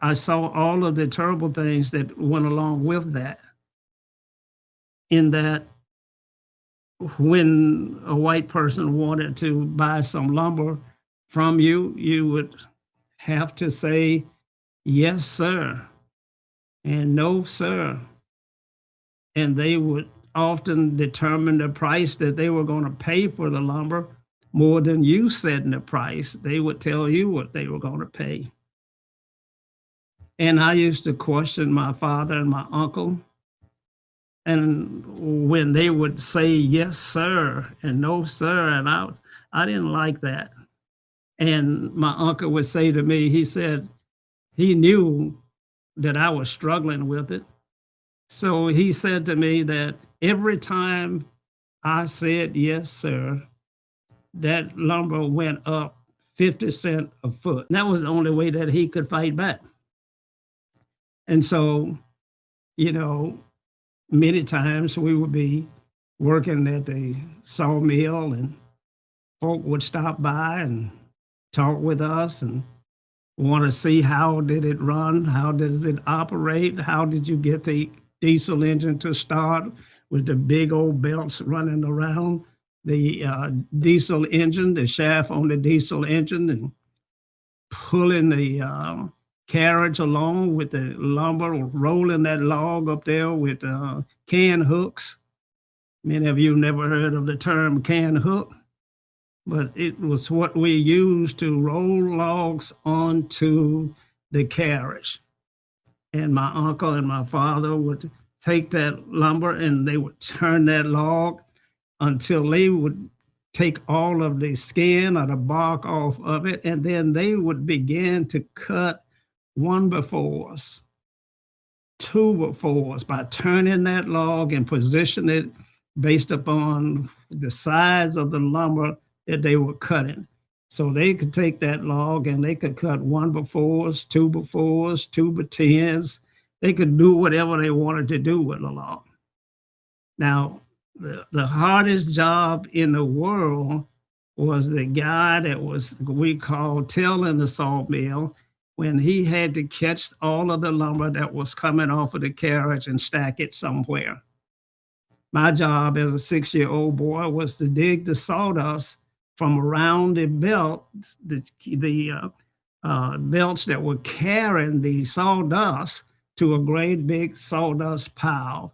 I saw all of the terrible things that went along with that, in that when a white person wanted to buy some lumber from you, you would have to say, yes, sir, and no, sir. And they would often determine the price that they were going to pay for the lumber more than you setting the price. They would tell you what they were going to pay. And I used to question my father and my uncle. And when they would say yes, sir, and no, sir, and I didn't like that. And my uncle would say to me, he said he knew that I was struggling with it. So he said to me that every time I said yes, sir, that lumber went up 50 cents a foot. That was the only way that he could fight back. And so, you know, many times we would be working at the sawmill and folk would stop by and talk with us and want to see how did it run, how does it operate, how did you get the diesel engine to start with the big old belts running around the diesel engine, the shaft on the diesel engine, and pulling the carriage along with the lumber, rolling that log up there with can hooks. Many of you never heard of the term can hook, but it was what we used to roll logs onto the carriage. And my uncle and my father would take that lumber and they would turn that log until they would take all of the skin or the bark off of it, and then they would begin to cut 1x4s, 2x4s by turning that log and position it based upon the size of the lumber that they were cutting. So they could take that log and they could cut 1x4s, 2x4s, 2x10s. They could do whatever they wanted to do with the log. Now, the hardest job in the world was the guy that was, we called tilling the sawmill, when he had to catch all of the lumber that was coming off of the carriage and stack it somewhere. My job as a 6-year-old boy was to dig the sawdust from around the belt, the belts that were carrying the sawdust to a great big sawdust pile.